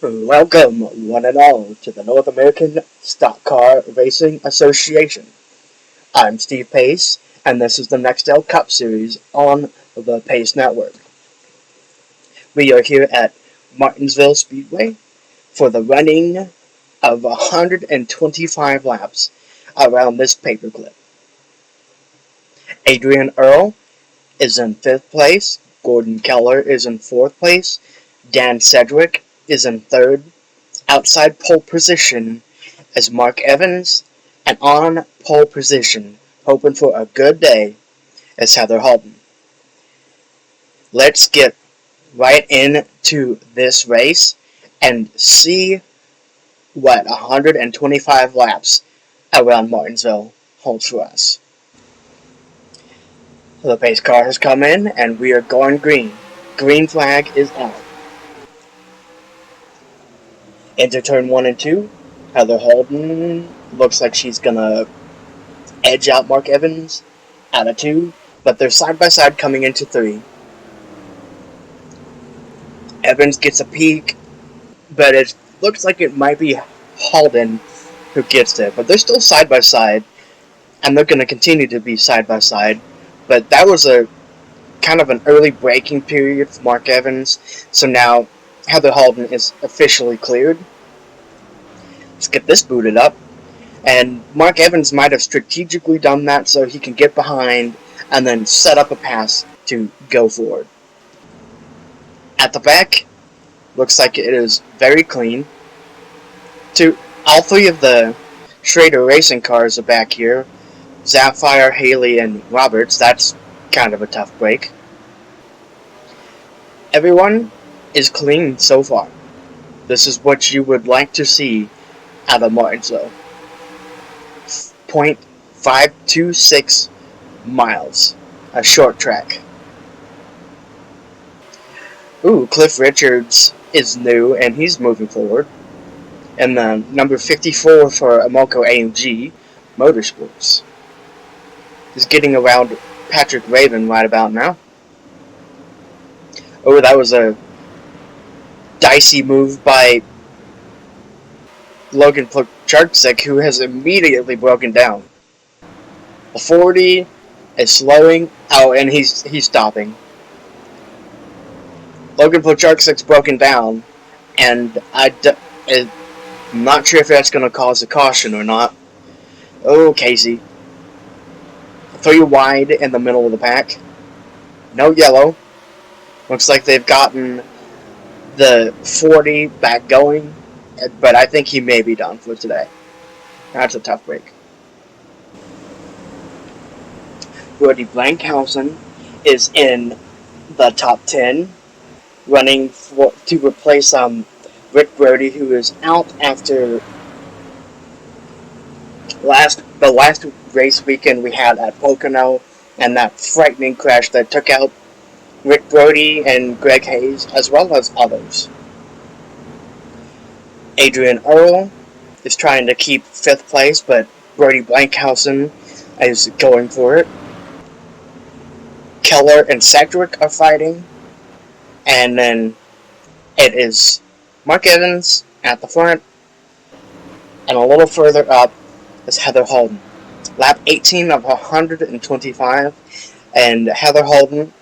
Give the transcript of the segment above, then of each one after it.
Welcome, one and all, to the North American Stock Car Racing Association. I'm Steve Pace, and this is the NEXTEL Cup Series on the Pace Network. We are here at Martinsville Speedway for the running of 125 laps around this paperclip. Adrian Earle is in 5th place, Gordon Keller is in 4th place, Dan Sedgwick is in 3rd, outside pole position is Mark Evans, and on pole position, hoping for a good day, is Heather Halton. Let's get right into this race and see what 125 laps around Martinsville holds for us. The pace car has come in and we are going green. Green flag is out. Into turn 1 and 2, Heather Halton looks like she's gonna edge out Mark Evans out of 2, but they're side by side coming into 3. Evans gets a peek, but it looks like it might be Halton who gets there, but they're still side by side, and they're gonna continue to be side by side. But that was a kind of an early braking period for Mark Evans, so now Heather Halton is officially cleared. Let's get this booted up. And Mark Evans might have strategically done that so he can get behind and then set up a pass to go forward. At the back, looks like it is very clean. All 3 of the Schrader racing cars are back here. Sapphire, Haley, and Roberts. That's kind of a tough break. Everyone is clean so far. This is what you would like to see out of Martinsville. 0.526 miles. A short track. Ooh, Cliff Richards is new and he's moving forward. And the number 54 for Amoco AMG Motorsports is getting around Patrick Raven right about now. Oh, that was a dicey move by Logan Pocharczyk, who has immediately broken down. The 40 is slowing. Oh, and he's stopping. Logan Pocharczyk's broken down, and I'm not sure if that's going to cause a caution or not. Oh, Casey. 3 wide in the middle of the pack. No yellow. Looks like they've gotten the 40 back going, but I think he may be done for today. That's a tough break. Brody Blankhausen is in the top 10, running to replace Rick Brody, who is out after the last race weekend we had at Pocono, and that frightening crash that took out Rick Brody and Greg Hayes, as well as others. Adrian Earle is trying to keep 5th place, but Brody Blankhausen is going for it. Keller and Sedgwick are fighting, and then it is Mark Evans at the front, and a little further up is Heather Halton. Lap 18 of 125, and Heather Halton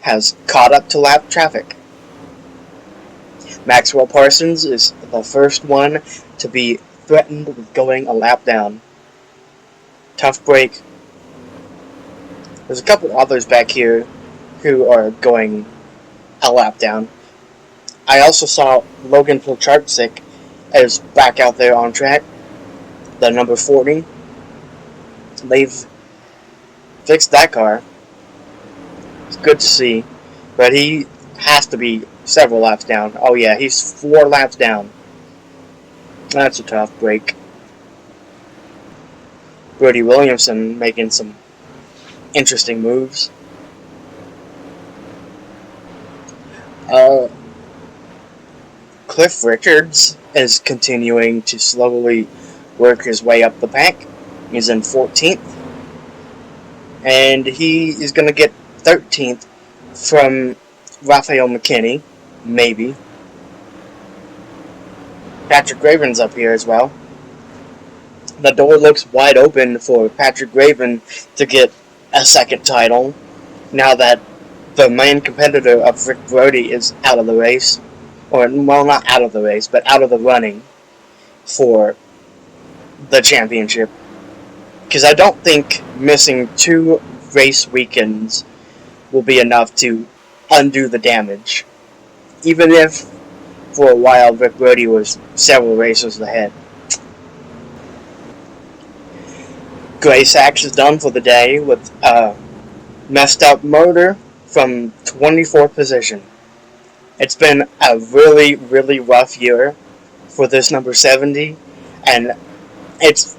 has caught up to lap traffic. Maxwell Parsons is the first one to be threatened with going a lap down. Tough break. There's a couple others back here who are going a lap down. I also saw Logan Pocharczyk is back out there on track. The number 40. They've fixed that car. It's good to see. But he has to be several laps down. Oh yeah, he's 4 laps down. That's a tough break. Brody Williamson making some interesting moves. Cliff Richards is continuing to slowly work his way up the pack. He's in 14th. And he is going to get 13th from Raphael McKinney, maybe. Patrick Graven's up here as well. The door looks wide open for Patrick Graven to get a second title now that the main competitor of Rick Brody is out of the race. Or, well, not out of the race, but out of the running for the championship. Because I don't think missing 2 race weekends will be enough to undo the damage. Even if, for a while, Rick Brody was several races ahead. Gray Sachs is done for the day with a messed up motor from 24th position. It's been a really, really rough year for this number 70, and it's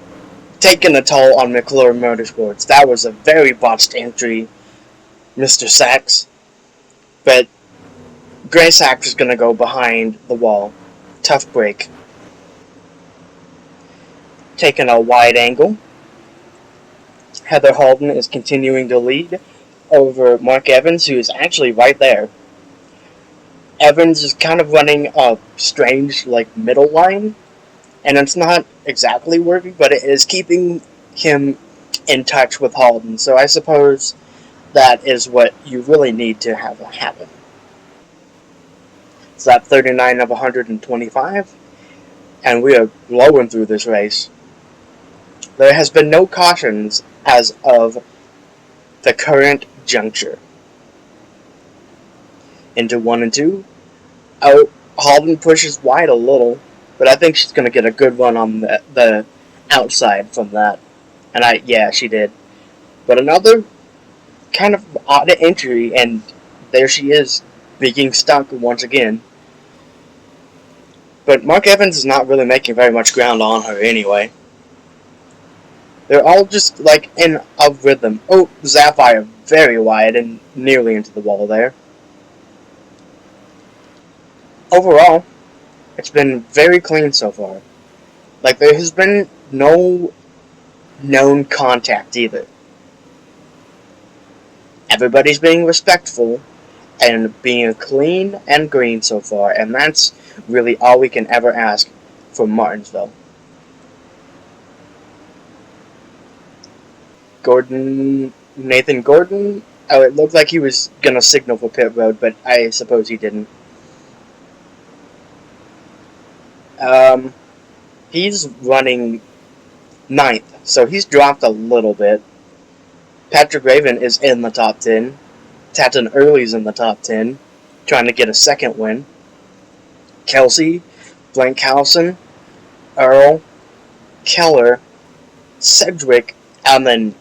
taken a toll on McLaren Motorsports. That was a very botched entry, Mr. Sachs. But Gray Sachs is going to go behind the wall. Tough break. Taking a wide angle. Heather Holden is continuing to lead over Mark Evans, who is actually right there. Evans is kind of running a strange, middle line, and it's not exactly working, but it is keeping him in touch with Holden. So I suppose that is what you really need to have happen. It's lap 39 of 125, and we are blowing through this race. There has been no cautions as of the current juncture. Into 1 and 2. Oh, Holden pushes wide a little, but I think she's going to get a good run on the outside from that. And yeah, she did. But another kind of odd entry, and there she is, being stuck once again. But Mark Evans is not really making very much ground on her anyway. They're all just, in a rhythm. Oh, Sapphire very wide and nearly into the wall there. Overall, it's been very clean so far. There has been no known contact either. Everybody's being respectful and being clean and green so far, and that's really all we can ever ask from Martinsville. Nathan Gordon, oh, it looked like he was going to signal for pit road, but I suppose he didn't. He's running 9th, so he's dropped a little bit. Patrick Raven is in the top 10. Tatton Early's in the top 10, trying to get a second win. Kelsey, Blankhausen, Earl, Keller, Sedgwick, and then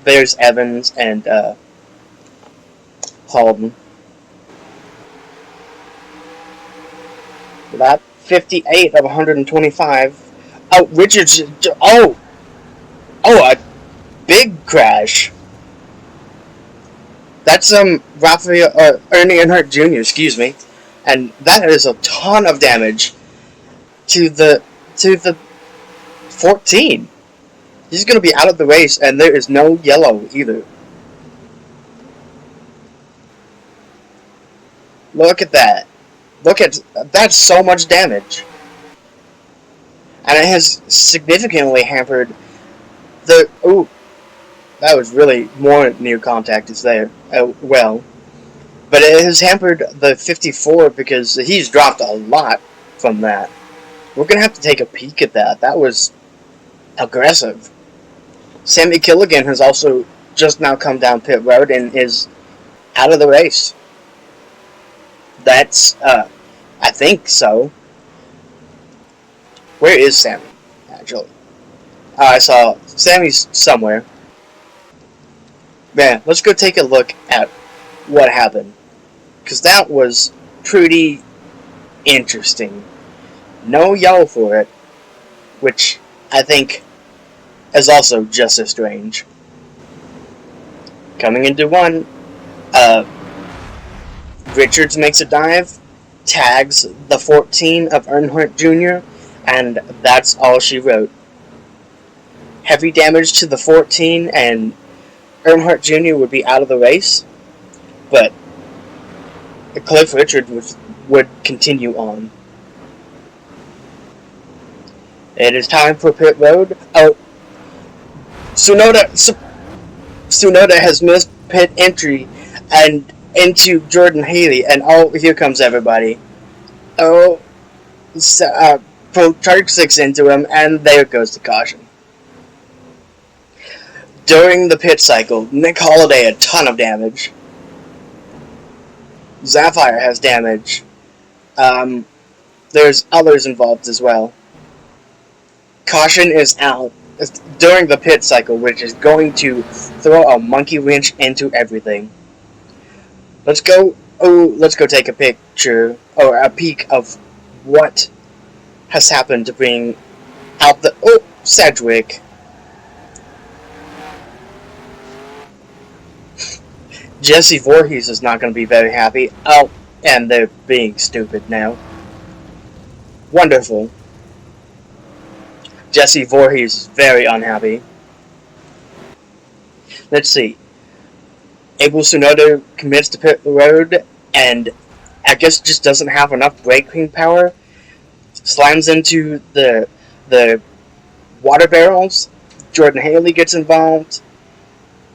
there's Evans and Holden. Lap 58 of 125. Oh, Richards. Oh, a big crash. That's Ernie Earnhardt Jr. Excuse me, and that is a ton of damage to the 14. He's going to be out of the race, and there is no yellow either. Look at that. That's so much damage. And it has significantly hampered the... Ooh, that was really more near contact is there. Well, but it has hampered the 54 because he's dropped a lot from that. We're going to have to take a peek at that. That was aggressive. Sammy Killigan has also just now come down pit road and is out of the race. That's, I think so. Where is Sammy, actually? I saw Sammy's somewhere. Man, let's go take a look at what happened. Because that was pretty interesting. No yellow for it, which I think is also just as strange. Coming into 1, Richards makes a dive, tags the 14 of Earnhardt Jr., and that's all she wrote. Heavy damage to the 14, and Earnhardt Jr. would be out of the race, but Cliff Richard would continue on. It is time for pit road. Oh, Tsunoda has missed pit entry and into Jordan Haley, and oh, here comes everybody. Oh, Charge 6 into him, and there goes the caution. During the pit cycle, Nick Holiday had a ton of damage. Sapphire has damage. There's others involved as well. Caution is out during the pit cycle, which is going to throw a monkey wrench into everything. Let's go take a picture or a peek of what has happened to bring out the Sedgwick. Jesse Voorhees is not going to be very happy. Oh, and they're being stupid now. Wonderful. Jesse Voorhees is very unhappy. Let's see. Abel Tsunoda commits to pit road and I guess just doesn't have enough braking power. Slams into the water barrels. Jordan Haley gets involved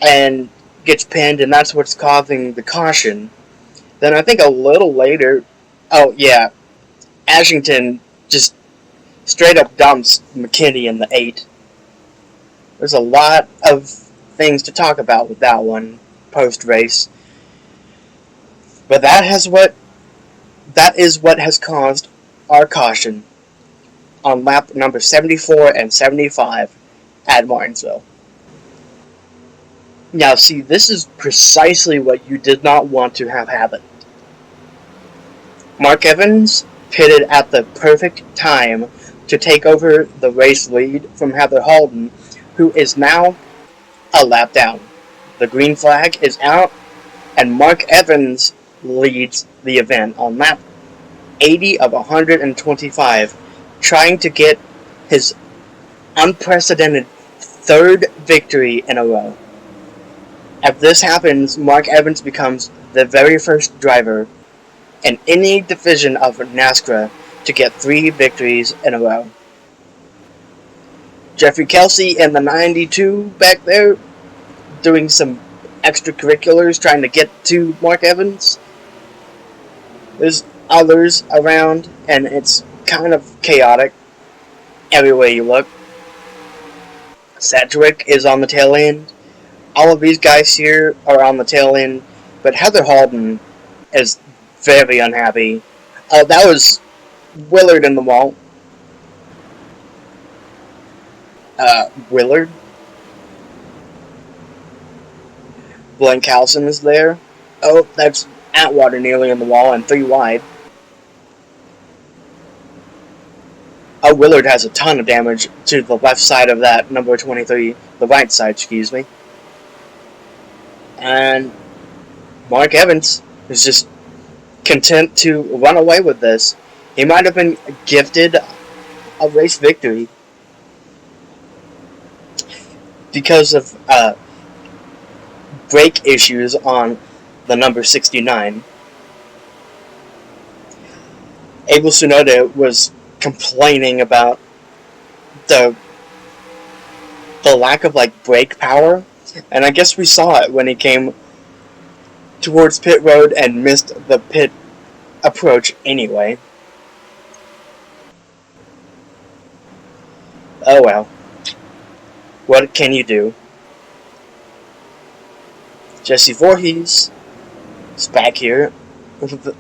and gets pinned, and that's what's causing the caution. Then I think a little later, oh yeah, Ashington just straight up dumps McKinney in the 8. There's a lot of things to talk about with that one post-race. But that is what has caused our caution on lap number 74 and 75 at Martinsville. Now see, this is precisely what you did not want to have happen. Mark Evans pitted at the perfect time to take over the race lead from Heather Holden, who is now a lap down. The green flag is out, and Mark Evans leads the event on lap 80 of 125, trying to get his unprecedented 3rd victory in a row. If this happens, Mark Evans becomes the very first driver in any division of NASCRA to get 3 victories in a row. Jeffrey Kelsey in the 92 back there doing some extracurriculars trying to get to Mark Evans. There's others around and it's kind of chaotic every way you look. Sedgwick is on the tail end. All of these guys here are on the tail end, but Heather Holden is very unhappy. That was Willard in the wall. Willard. Blankhausen is there. Oh, that's Atwater nearly in the wall and 3 wide. Oh, Willard has a ton of damage to the left side of that number 23. The right side, excuse me. And Mark Evans is just content to run away with this. He might have been gifted a race victory because of brake issues on the number 69. Abel Tsunoda was complaining about the lack of brake power, and I guess we saw it when he came towards pit road and missed the pit approach anyway. Oh well. What can you do? Jesse Voorhees is back here with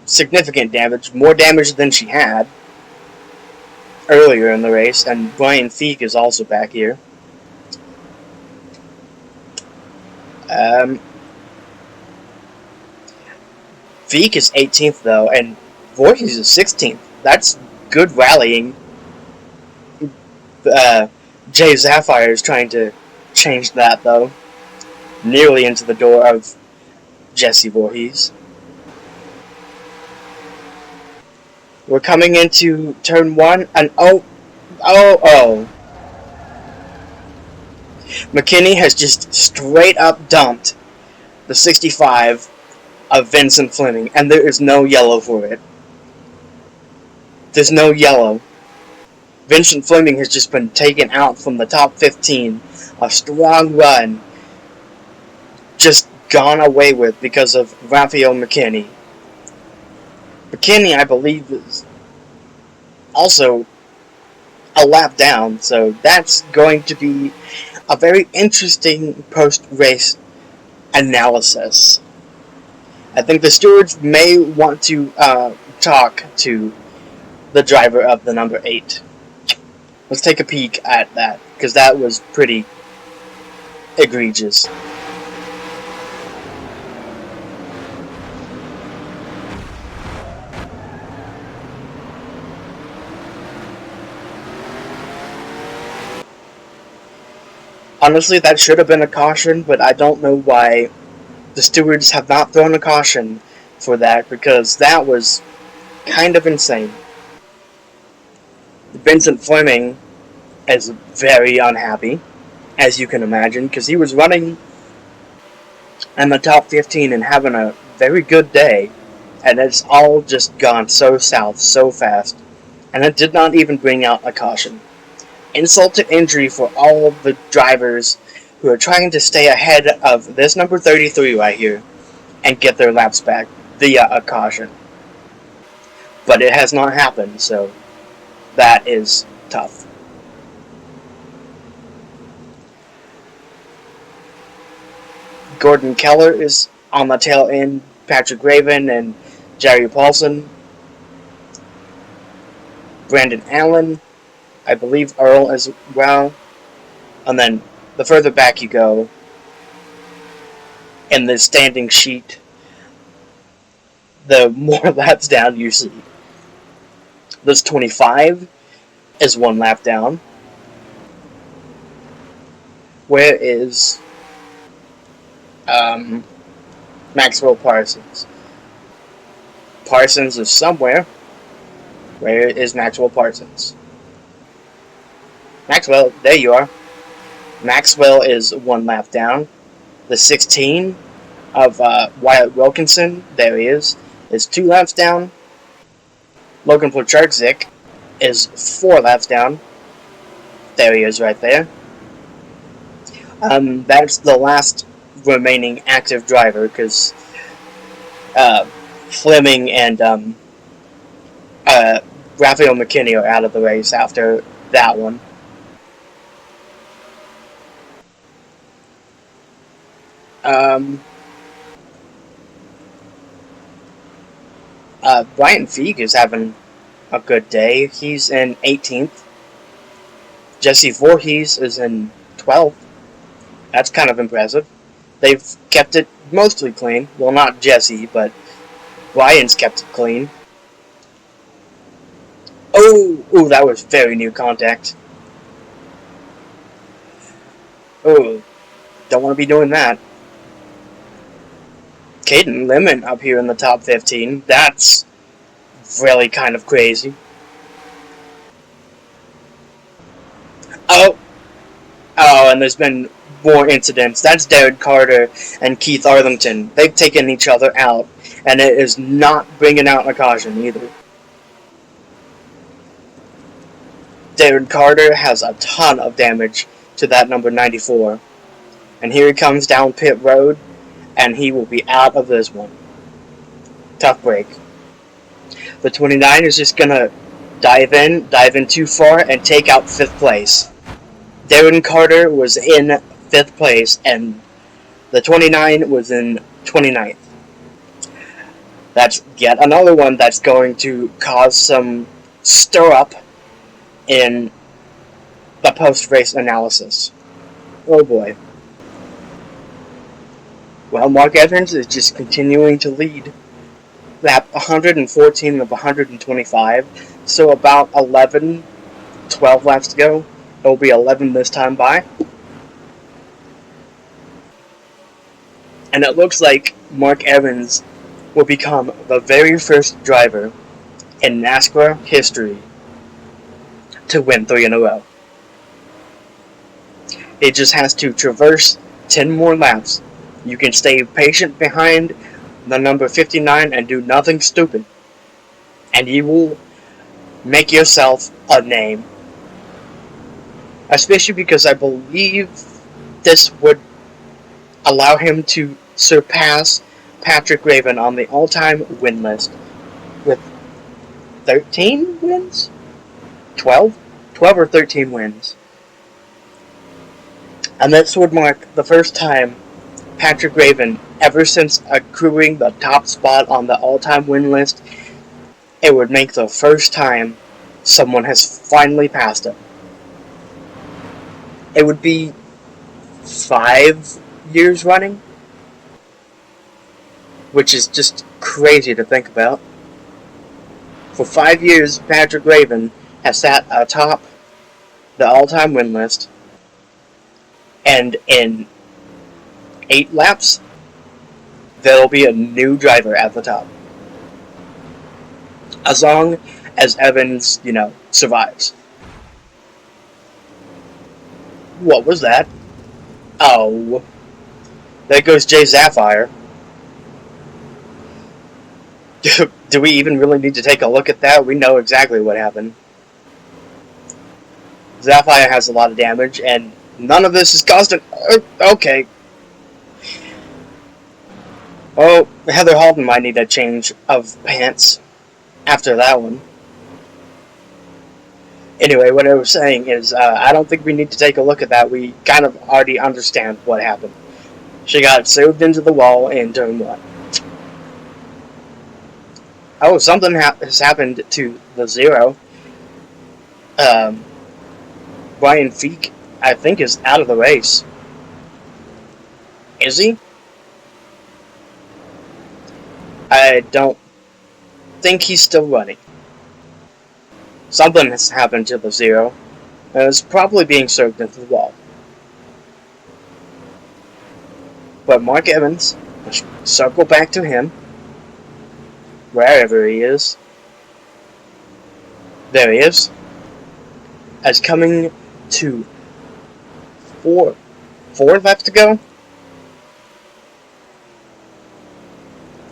significant damage, more damage than she had earlier in the race, and Brian Feek is also back here. Feek is 18th though, and Voorhees is 16th. That's good rallying. Jay Sapphire is trying to change that though. Nearly into the door of Jesse Voorhees. We're coming into turn 1, and oh. McKinney has just straight up dumped the 65 of Vincent Fleming, and there is no yellow for it. There's no yellow. Vincent Fleming has just been taken out from the top 15. A strong run just gone away with because of Raphael McKinney. McKinney, I believe, is also a lap down, so that's going to be a very interesting post-race analysis. I think the stewards may want to talk to the driver of the number 8. Let's take a peek at that, because that was pretty egregious. Honestly, that should have been a caution, but I don't know why the stewards have not thrown a caution for that, because that was kind of insane. Vincent Fleming is very unhappy, as you can imagine, because he was running in the top 15 and having a very good day, and it's all just gone so south so fast, and it did not even bring out a caution. Insult to injury for all of the drivers who are trying to stay ahead of this number 33 right here and get their laps back via a caution. But it has not happened, so that is tough. Gordon Keller is on the tail end, Patrick Raven and Jerry Paulson. Brandon Allen, I believe Earl as well. And then the further back you go in the standing sheet, the more laps down you see. This 25 is 1 lap down. Where is Maxwell Parsons? Parsons is somewhere. Where is Maxwell Parsons? Maxwell, there you are. Maxwell is 1 lap down. The 16 of Wyatt Wilkinson, there he is 2 laps down. Logan Placharczyk is 4 laps down. There he is right there. That's the last remaining active driver, because Fleming and Raphael McKinney are out of the race after that one. Brian Feig is having a good day. He's in 18th. Jesse Voorhees is in 12th. That's kind of impressive. They've kept it mostly clean. Well, not Jesse, but Brian's kept it clean. Oh, that was very near contact. Oh, don't want to be doing that. Caden Lemon up here in the top 15. That's really kind of crazy. Oh, and there's been more incidents. That's Derek Carter and Keith Arlington. They've taken each other out, and it is not bringing out a caution either. Derek Carter has a ton of damage to that number 94. And here he comes down pit road, and he will be out of this one. Tough break. The 29 is just going to dive in too far, and take out 5th place. Darren Carter was in 5th place, and the 29 was in 29th. That's yet another one that's going to cause some stir-up in the post-race analysis. Oh boy. Well, Mark Evans is just continuing to lead. Lap 114 of 125, so about 12 laps to go. It will be 11 this time by. And it looks like Mark Evans will become the very first driver in NASCRA history to win 3 in a row. It just has to traverse 10 more laps. You can stay patient behind the number 59 and do nothing stupid, and you will make yourself a name especially because I believe this would allow him to surpass Patrick Raven on the all-time win list with 13 wins? 12? 12 or 13 wins. And this would mark the first time Patrick Raven, ever since accruing the top spot on the all-time win list, it would make the first time someone has finally passed him. It would be 5 years running, which is just crazy to think about. For 5 years, Patrick Raven has sat atop the all-time win list, and in 8 laps, there'll be a new driver at the top. As long as Evans, survives. What was that? Oh. There goes Jay Sapphire. Do we even really need to take a look at that? We know exactly what happened. Sapphire has a lot of damage, and none of this is caused an... Okay. Oh, Heather Halton might need a change of pants after that one. Anyway, what I was saying is, I don't think we need to take a look at that. We kind of already understand what happened. She got served into the wall in turn 1. Oh, something has happened to the Zero. Brian Feek, I think, is out of the race. Is he? I don't think he's still running. Something has happened to the Zero, and it's probably being served into the wall. But Mark Evans, let's circle back to him, wherever he is. There he is. As coming to 4 laps to go?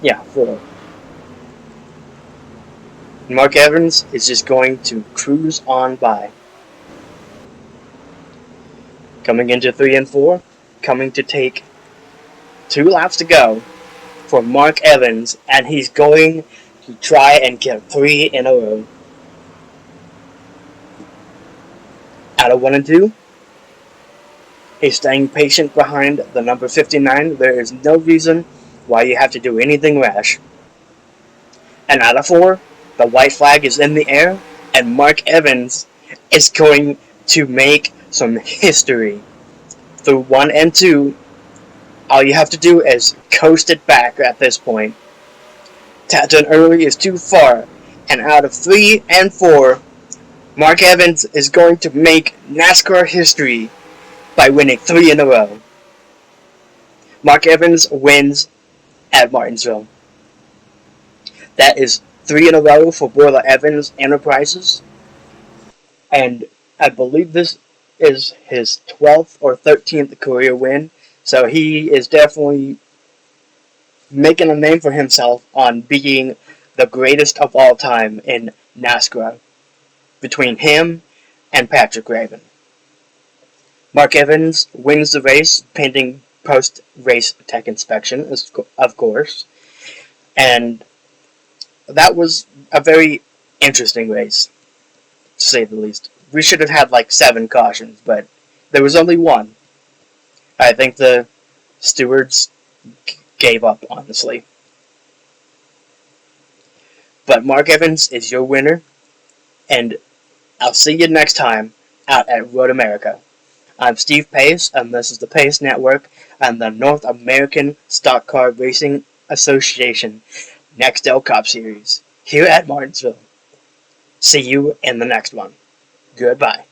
Yeah, 4. Mark Evans is just going to cruise on by. Coming into 3 and 4, coming to take 2 laps to go for Mark Evans, and he's going to try and get 3 in a row. Out of 1 and 2, he's staying patient behind the number 59. There is no reason why you have to do anything rash. And out of 4, the white flag is in the air, and Mark Evans is going to make some history. Through 1 and 2, all you have to do is coast it back at this point. Tap done early is too far, and out of 3 and 4, Mark Evans is going to make NASCAR history by winning 3 in a row. Mark Evans wins at Martinsville. That is 3 in a row for Boiler Evans Enterprises, and I believe this is his 12th or 13th career win, so he is definitely making a name for himself on being the greatest of all time in NASCAR, between him and Patrick Raven. Mark Evans wins the race pending post-race tech inspection, of course, and that was a very interesting race, to say the least. We should have had like 7 cautions, but there was only 1. I think the stewards gave up, honestly. But Mark Evans is your winner, and I'll see you next time out at Road America. I'm Steve Pace, and this is the Pace Network and the North American Stock Car Racing Association NEXTEL Cup Series here at Martinsville. See you in the next one. Goodbye.